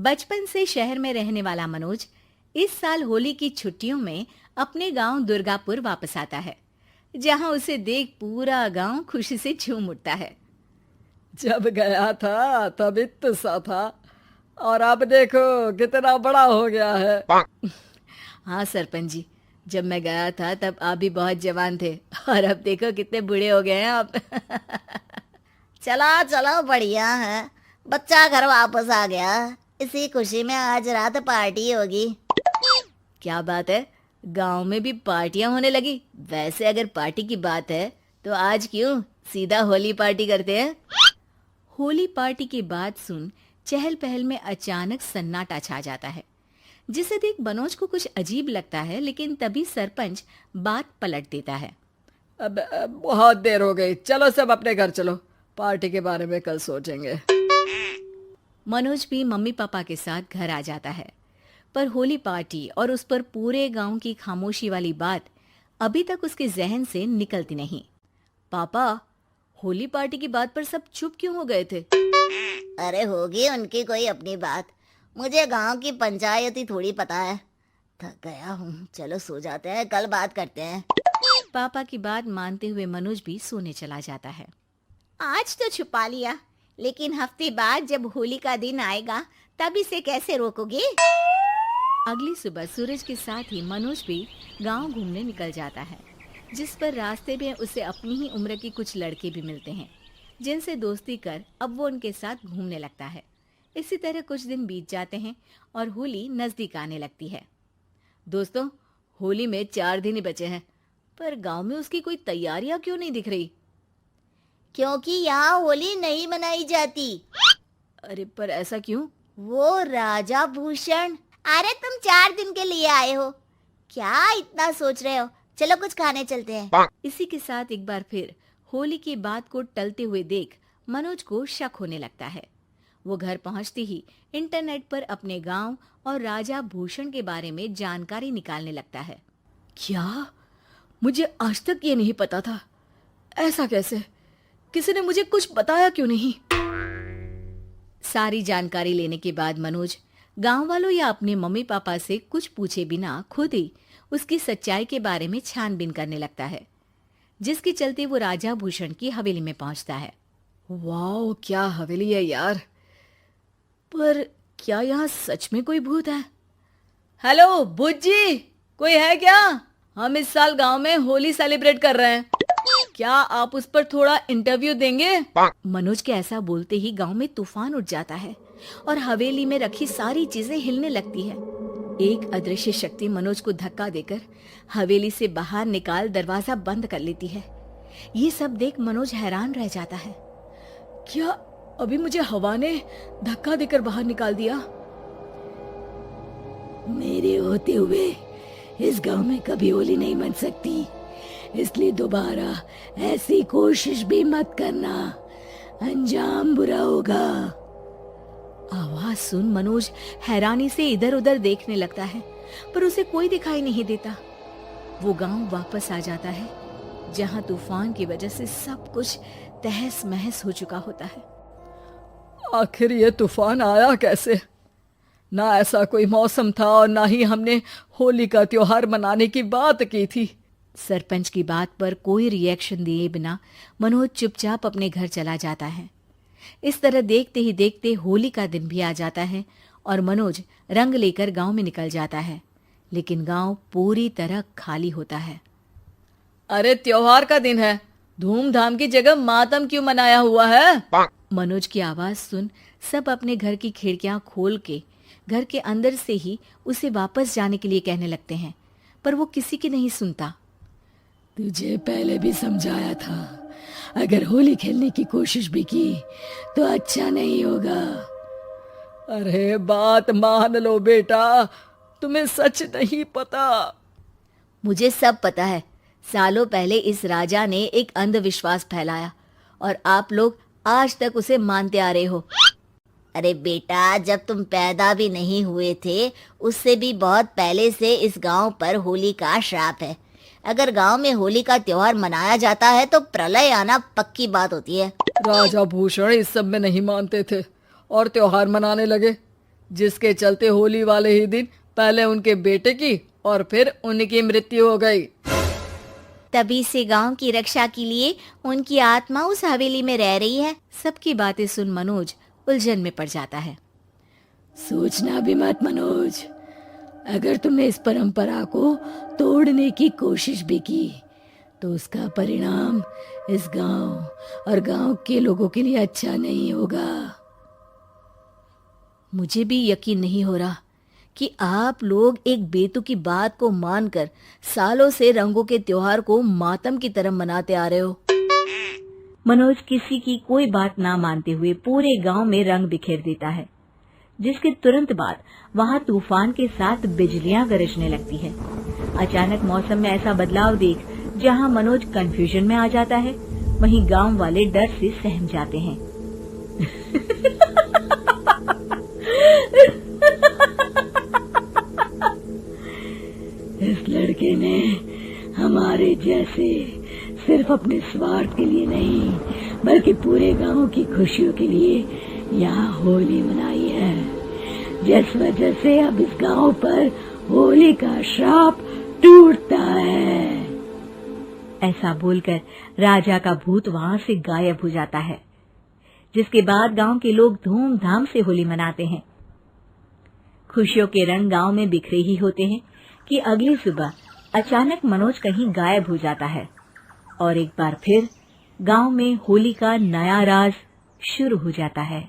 बचपन से शहर में रहने वाला मनोज इस साल होली की छुट्टियों में अपने गांव दुर्गापुर वापस आता है, जहां उसे देख पूरा गांव खुशी से झूम उठता है। जब गया था तब इतना सा था और अब देखो कितना बड़ा हो गया है। हाँ सरपंच जी, जब मैं गया था तब आप भी बहुत जवान थे और अब देखो कितने बूढ़े हो गए हैं आप। चलो चलो, बढ़िया है। बच्चा घर वापस आ गया। इसी खुशी में आज रात पार्टी होगी। क्या बात है, गांव में भी पार्टियां होने लगी। वैसे अगर पार्टी की बात है तो आज क्यों सीधा होली पार्टी करते हैं। होली पार्टी की बात सुन चहल पहल में अचानक सन्नाटा छा जाता है, जिसे देख मनोज को कुछ अजीब लगता है, लेकिन तभी सरपंच बात पलट देता है। अब बहुत देर हो गई, चलो सब अपने घर चलो, पार्टी के बारे में कल सोचेंगे। मनोज भी मम्मी पापा के साथ घर आ जाता है, पर होली पार्टी और उस पर पूरे गांव की खामोशी वाली बात अभी तक उसके जहन से निकलती नहीं। पापा, होली पार्टी की बात पर सब चुप क्यों हो गए थे? अरे होगी उनकी कोई अपनी बात। मुझे गांव की पंचायती थोड़ी पता है। थक गया हूँ, चलो सो जाते हैं, कल बात करते हैं। पापा की बात मानते हुए मनोज भी सोने चला जाता है। आज तो छुपा लिया, लेकिन हफ्ते बाद जब होली का दिन आएगा तब इसे कैसे रोकोगे? अगली सुबह सूरज के साथ ही मनोज भी गांव घूमने निकल जाता है, जिस पर रास्ते में उसे अपनी ही उम्र के कुछ लड़के भी मिलते हैं, जिनसे दोस्ती कर अब वो उनके साथ घूमने लगता है। इसी तरह कुछ दिन बीत जाते हैं और होली नजदीक आने लगती है। दोस्तों, होली में 4 दिन ही बचे हैं, पर गांव में उसकी कोई तैयारियां क्यों नहीं दिख रही? क्योंकि यहाँ होली नहीं मनाई जाती। अरे पर ऐसा क्यों? वो राजा भूषण। अरे तुम 4 दिन के लिए आए हो, क्या इतना सोच रहे हो? चलो कुछ खाने चलते हैं। इसी के साथ एक बार फिर होली की बात को टलते हुए देख मनोज को शक होने लगता है। वो घर पहुंचते ही इंटरनेट पर अपने गांव और राजा भूषण के बारे में जानकारी निकालने लगता है। क्या? मुझे आज तक ये नहीं पता था। ऐसा कैसे? किसी ने मुझे कुछ बताया क्यों नहीं? सारी जानकारी लेने के बाद मनोज गांव वालों या अपने मम्मी पापा से कुछ पूछे बिना खुद ही उसकी सच्चाई के बारे में छानबीन करने लगता है, जिसके चलते वो राजा भूषण की हवेली में पहुंचता है। वाह, क्या हवेली है यार। पर क्या यहाँ सच में कोई भूत है? हेलो भूत जी, कोई है क्या? हम इस साल गांव में होली सेलिब्रेट कर रहे हैं, क्या आप उस पर थोड़ा इंटरव्यू देंगे? मनोज के ऐसा बोलते ही गांव में तूफान उठ जाता है और हवेली में रखी सारी चीजें हिलने लगती है। एक अदृश्य शक्ति मनोज को धक्का देकर हवेली से बाहर निकाल दरवाजा बंद कर लेती है। ये सब देख मनोज हैरान रह जाता है। क्या अभी मुझे हवा ने धक्का देकर बाहर निकाल दिया? मेरे होते हुए इस गांव में कभी होली नहीं मन सकती, इसलिए दोबारा ऐसी कोशिश भी मत करना, अंजाम बुरा होगा। आवाज सुन मनोज हैरानी से इधर उधर देखने लगता है, पर उसे कोई दिखाई नहीं देता। वो गांव वापस आ जाता है, जहां तूफान की वजह से सब कुछ तहस महस हो चुका होता है। आखिर ये तूफान आया कैसे? ना ऐसा कोई मौसम था और ना ही हमने होली का त्योहार मनाने की बात की थी। सरपंच की बात पर कोई रिएक्शन दिए बिना मनोज चुपचाप अपने घर चला जाता है। इस तरह देखते ही देखते होली का दिन भी आ जाता है और मनोज रंग लेकर गांव में निकल जाता है, लेकिन गांव पूरी तरह खाली होता है। अरे त्योहार का दिन है, धूमधाम की जगह मातम क्यों मनाया हुआ है? मनोज की आवाज सुन सब अपने घर की खिड़कियां खोल के घर के अंदर से ही उसे वापस जाने के लिए कहने लगते हैं, पर वो किसी की नहीं सुनता। तुझे पहले भी समझाया था, अगर होली खेलने की कोशिश भी की तो अच्छा नहीं होगा। अरे बात मान लो बेटा, तुम्हें सच नहीं पता। मुझे सब पता है। सालों पहले इस राजा ने एक अंधविश्वास फैलाया और आप लोग आज तक उसे मानते आ रहे हो। अरे बेटा, जब तुम पैदा भी नहीं हुए थे उससे भी बहुत पहले से इस गांव पर होली का श्राप है। अगर गांव में होली का त्योहार मनाया जाता है तो प्रलय आना पक्की बात होती है। राजा भूषण इस सब में नहीं मानते थे और त्योहार मनाने लगे। जिसके चलते होली वाले ही दिन पहले उनके बेटे की और फिर उनकी मृत्यु हो गई। तभी से गांव की रक्षा के लिए उनकी आत्मा उस हवेली में रह रही है। सबकी बातें सुन मनोज उलझन में पड़ जाता है। सोचना भी मत मनोज, अगर तुमने इस परंपरा को तोड़ने की कोशिश भी की तो उसका परिणाम इस गांव और गांव के लोगों के लिए अच्छा नहीं होगा। मुझे भी यकीन नहीं हो रहा कि आप लोग एक बेतुकी बात को मानकर सालों से रंगों के त्योहार को मातम की तरह मनाते आ रहे हो। मनोज किसी की कोई बात ना मानते हुए पूरे गांव में रंग बिखेर देता है, जिसके तुरंत बाद वहां तूफान के साथ बिजलियां गरजने लगती है। अचानक मौसम में ऐसा बदलाव देख जहां मनोज कंफ्यूजन में आ जाता है, वहीं गांव वाले डर से सहम जाते हैं। इस लड़के ने हमारे जैसे सिर्फ अपने स्वार्थ के लिए नहीं बल्कि पूरे गांव की खुशियों के लिए यहाँ होली मनाई है, जिस वजह से अब इस गांव पर होली का श्राप टूटता है। ऐसा बोलकर राजा का भूत वहां से गायब हो जाता है, जिसके बाद गांव के लोग धूमधाम से होली मनाते हैं। खुशियों के रंग गांव में बिखरे ही होते हैं कि अगली सुबह अचानक मनोज कहीं गायब हो जाता है और एक बार फिर गांव में होली का नया राज शुरू हो जाता है।